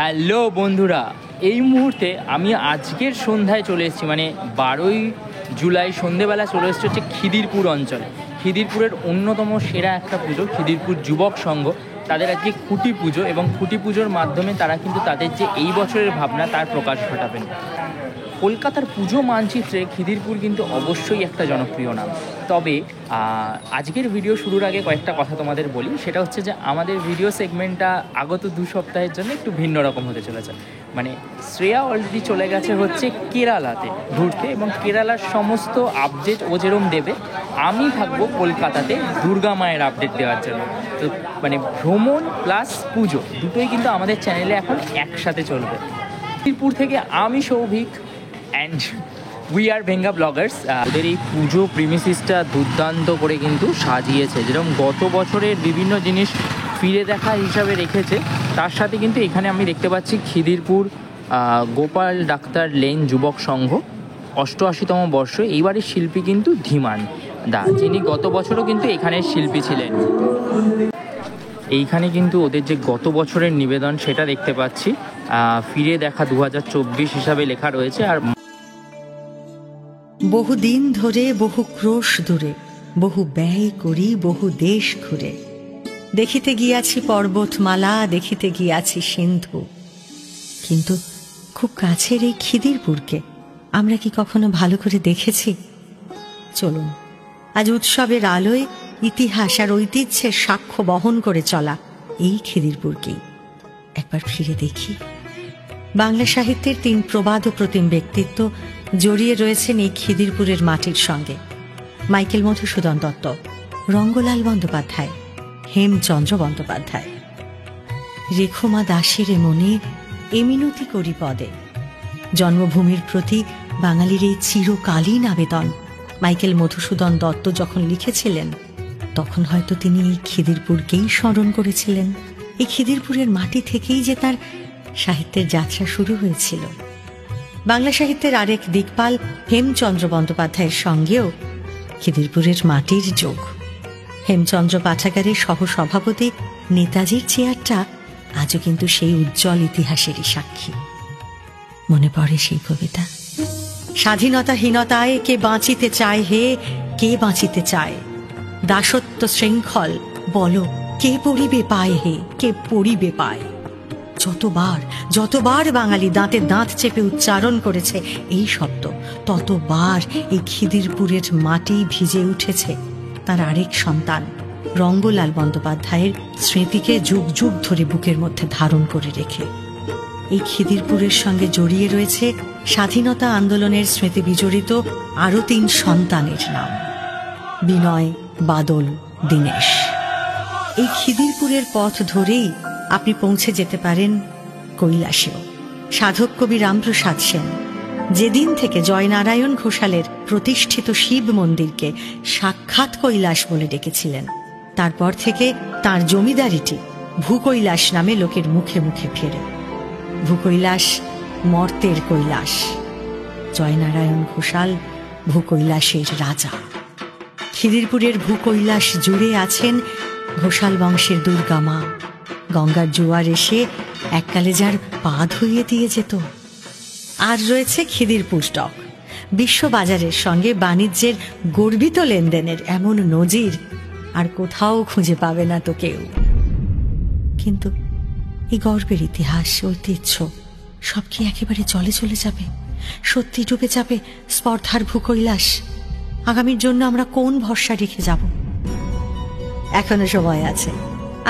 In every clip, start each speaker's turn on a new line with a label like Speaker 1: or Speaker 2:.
Speaker 1: Hello বন্ধুরা, এই মুহূর্তে আমি আজকের সন্ধ্যায় চলে এসেছি, মানে 12ই জুলাই সন্ধেবেলা চলে এসেছি হচ্ছে খিদিরপুর অঞ্চলে। খিদিরপুরের অন্যতম সেরা একটা পুজো খিদিরপুর যুবক সংঘ, তাদের আজকে খুঁটি পুজো, এবং খুঁটি পুজোর মাধ্যমে তারা কিন্তু তাদের যে এই বছরের ভাবনা তার প্রকাশ ঘটাবেন। কলকাতার পুজো মানচিত্রে খিদিরপুর কিন্তু অবশ্যই একটা জনপ্রিয় নাম। তবে আজকের ভিডিও শুরুর আগে কয়েকটা কথা তোমাদের বলি, সেটা হচ্ছে যে আমাদের ভিডিও সেগমেন্টটা আগত 2 সপ্তাহের জন্য একটু ভিন্ন রকম হতে চলেছে। মানে শ্রেয়া অলরেডি চলে গেছে হচ্ছে কেরালাতে ঘুরতে, এবং কেরালার সমস্ত আপডেট ও যেরম দেবে, আমি থাকবো কলকাতাতে দুর্গা মায়ের আপডেট দেওয়ার জন্য। তো মানে ভ্রমণ প্লাস পুজো দুটোই কিন্তু আমাদের চ্যানেলে এখন একসাথে চলবে। খিদিরপুর থেকে আমি সৌভিক অ্যান্ড উই আর ভেঙ্গা ব্লগার্স। ওদের এই পুজো প্রিমিসিসটা দুর্দান্ত করে কিন্তু সাজিয়েছে, যেরকম গত বছরের বিভিন্ন জিনিস ফিরে দেখা হিসাবে রেখেছে, তার সাথে কিন্তু এখানে আমি দেখতে পাচ্ছি খিদিরপুর গোপাল ডাক্তার লেন যুবক সংঘ 88তম বর্ষ। এইবারের শিল্পী কিন্তু ধীমান দা, যিনি গত বছরও কিন্তু এখানের শিল্পী ছিলেন। এইখানে কিন্তু ওদের যে গত বছরের নিবেদন সেটা দেখতে পাচ্ছি, ফিরে দেখা 2024 হিসাবে লেখা রয়েছে। আর
Speaker 2: বহুদিন ধরে বহু ক্রোশ দূরে, বহু ব্যয় করি বহু দেশ ঘুরে, দেখিতে গিয়াছি পর্বতমালা, দেখিতে গিয়াছি সিন্ধু, কিন্তু খুব কাছের এই খিদিরপুরকে আমরা কি কখনো ভালো করে দেখেছি? চলুন আজ উৎসবের আলোয় ইতিহাস আর ঐতিহ্যের সাক্ষ্য বহন করে চলা এই খিদিরপুরকেই একবার ফিরে দেখি। বাংলা সাহিত্যের 3 প্রবাদ ও প্রতিম ব্যক্তিত্ব জড়িয়ে রয়েছেন এই খিদিরপুরের মাটির সঙ্গে। মাইকেল মধুসূদন দত্ত, রঙ্গলাল বন্দ্যোপাধ্যায়, হেমচন্দ্র বন্দ্যোপাধ্যায়। রেখমা দাসের মনে এমিনতি করি পদে, জন্মভূমির প্রতি বাঙালির এই চিরকালীন আবেদন মাইকেল মধুসূদন দত্ত যখন লিখেছিলেন, তখন হয়তো তিনি এই খিদিরপুরকেই স্মরণ করেছিলেন। এই খিদিরপুরের মাটি থেকেই যে তার সাহিত্যের যাত্রা শুরু হয়েছিল। বাংলা সাহিত্যের আরেক দিকপাল হেমচন্দ্র বন্দ্যোপাধ্যায়ের সঙ্গেও খিদিরপুরের মাটির যোগ। হেমচন্দ্র পাঠাগারের সহসভাপতি নেতাজির চেয়ারটা আজও কিন্তু সেই উজ্জ্বল ইতিহাসেরই সাক্ষী। মনে পড়ে সেই কবিতা, স্বাধীনতাহীনতায় কে বাঁচিতে চায় হে, কে বাঁচিতে চায়, দাসত্ব শৃঙ্খল বলো কে পড়িবে পায় হে, কে পড়িবে পায়। যতবার বাঙালি দাঁতে দাঁত চেপে উচ্চারণ করেছে এই শব্দ, ততবার এই খিদিরপুরের মাটি ভিজে উঠেছে তার আরেক সন্তান রঙ্গলাল বন্দ্যোপাধ্যায়ের স্মৃতিকে যুগ যুগ ধরে বুকের মধ্যে ধারণ করে রেখে। এই খিদিরপুরের সঙ্গে জড়িয়ে রয়েছে স্বাধীনতা আন্দোলনের স্মৃতি বিজড়িত আরও 3 সন্তানের নাম, বিনয়, বাদল, দীনেশ। এই খিদিরপুরের পথ ধরেই আপনি পৌঁছে যেতে পারেন কৈলাসেও। সাধক কবি রামপ্রসাদ সেন যেদিন থেকে জয়নারায়ণ ঘোষালের প্রতিষ্ঠিত শিব মন্দিরকে সাক্ষাৎ কৈলাস বলে ডেকেছিলেন, তারপর থেকে তার জমিদারিটি ভূকৈলাস নামে লোকের মুখে মুখে ফেরে। ভূকৈলাস মর্তের কৈলাস, জয়নারায়ণ ঘোষাল ভূকৈলাসের রাজা। খিদিরপুরের ভূকৈলাস জুড়ে আছেন ঘোষাল বংশের দুর্গা মা, গঙ্গার জোয়ার এসে এককালে যার পা ধুইয়ে দিয়ে যেত। আর রয়েছে খিদিরপুর স্টক, বিশ্ববাজারের সঙ্গে বাণিজ্যের গর্বিত লেনদেনের এমন নজির আর কোথাও খুঁজে পাবে না তো কেউ। কিন্তু এই গর্বের ইতিহাস, ঐতিহ্য সব কি একেবারে জলে চলে যাবে? সত্যি ডুবে যাবে স্পর্ধার ভূকৈলাস? আগামীর জন্য আমরা কোন ভরসা রেখে যাব? এখনো সময় আছে,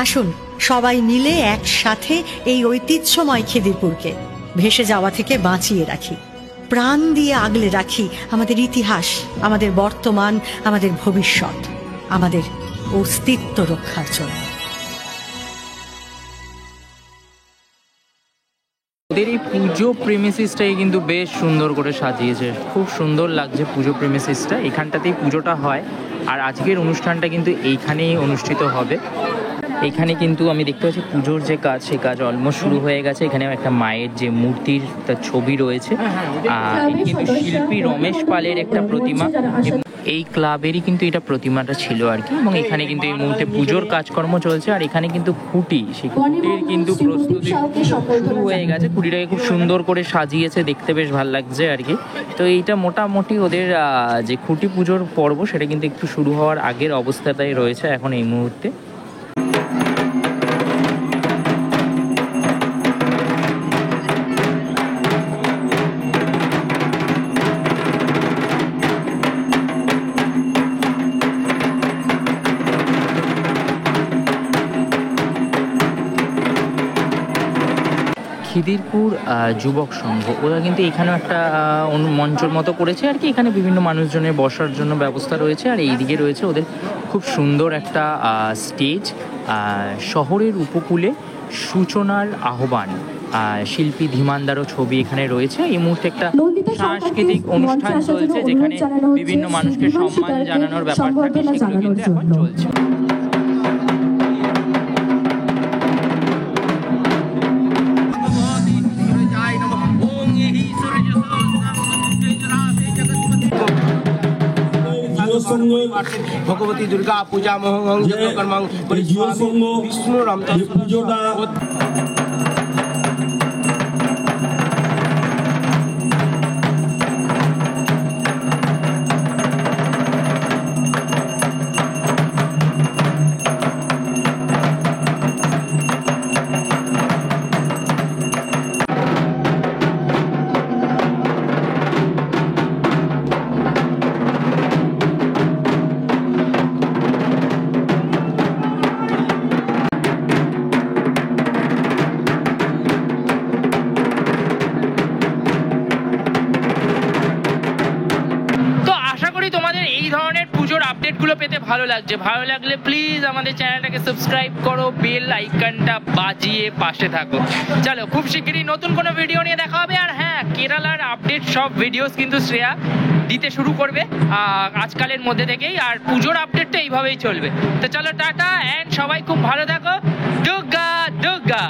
Speaker 2: আসুন সবাই মিলে একসাথে এই ঐতিহ্যময় খিদিরপুরকে ভেসে যাওয়া থেকে বাঁচিয়ে রাখি, প্রাণ দিয়ে আগলে রাখি আমাদের ইতিহাস, আমাদের বর্তমান, আমাদের ভবিষ্যৎ, আমাদের অস্তিত্ব রক্ষার জন্য।
Speaker 1: ওদের এই পুজো প্রিমিসিসটাই কিন্তু বেশ সুন্দর করে সাজিয়েছে, খুব সুন্দর লাগছে পুজো প্রিমিসিসটা। এখানটাতেই পুজোটা হয়, আর আজকের অনুষ্ঠানটা কিন্তু এইখানেই অনুষ্ঠিত হবে। এখানে কিন্তু আমি দেখতে পাচ্ছি পুজোর যে কাজ, সেই কাজ অলমোস্ট শুরু হয়ে গেছে। এখানে একটা মায়ের যে মূর্তির তার ছবি রয়েছে, কিন্তু শিল্পী রমেশ পালের একটা প্রতিমা, এবং এই ক্লাবেরই কিন্তু এটা প্রতিমাটা ছিল আর কি, এবং এখানে কিন্তু এই মুহূর্তে পুজোর কাজকর্ম চলছে। আর এখানে কিন্তু খুঁটি, সেই খুঁটির কিন্তু প্রস্তুতি শুরু হয়ে গেছে। খুঁটিটাকে খুব সুন্দর করে সাজিয়েছে, দেখতে বেশ ভালো লাগছে আর কি। তো এইটা মোটামুটি ওদের যে খুঁটি পুজোর পর্ব সেটা কিন্তু একটু শুরু হওয়ার আগের অবস্থাটাই রয়েছে এখন এই মুহূর্তে। খিদিরপুর যুবক সংঘ ওরা কিন্তু এখানেও একটা মঞ্চর মতো করেছে আর কি। এখানে বিভিন্ন মানুষজনের বসার জন্য ব্যবস্থা রয়েছে। আর এইদিকে রয়েছে ওদের খুব সুন্দর একটা স্টেজ, শহরের উপকূলে সূচনার আহ্বান, শিল্পী ধীমানদারও ছবি এখানে রয়েছে। এই মুহূর্তে একটা সাংস্কৃতিক অনুষ্ঠান চলছে যেখানে বিভিন্ন মানুষকে সম্মান জানানোর ব্যাপার থাকে, সেগুলো কিন্তু এখন চলছে।
Speaker 3: ভগবতী দুর্গা পূজা মহং বিষ্ণু রাম পুজোটা
Speaker 1: আপডেটগুলো পেতে ভালো লাগছে। ভালো লাগলে প্লিজ আমাদের চ্যানেলটাকে সাবস্ক্রাইব করো, বেল আইকনটা বাজিয়ে পাশে থাকো। চলো, খুব শিগগিরই নতুন কোনো ভিডিও নিয়ে দেখা হবে। আর হ্যাঁ, কেরালার আপডেট সব ভিডিওস কিন্তু শ্রেয়া দিতে শুরু করবে আজকালের মধ্যে থেকেই। আর পুজোর আপডেটটা এইভাবেই চলবে। তো চলো, টাটা, অ্যান্ড সবাই খুব ভালো থাকো। দুর্গা দুর্গা।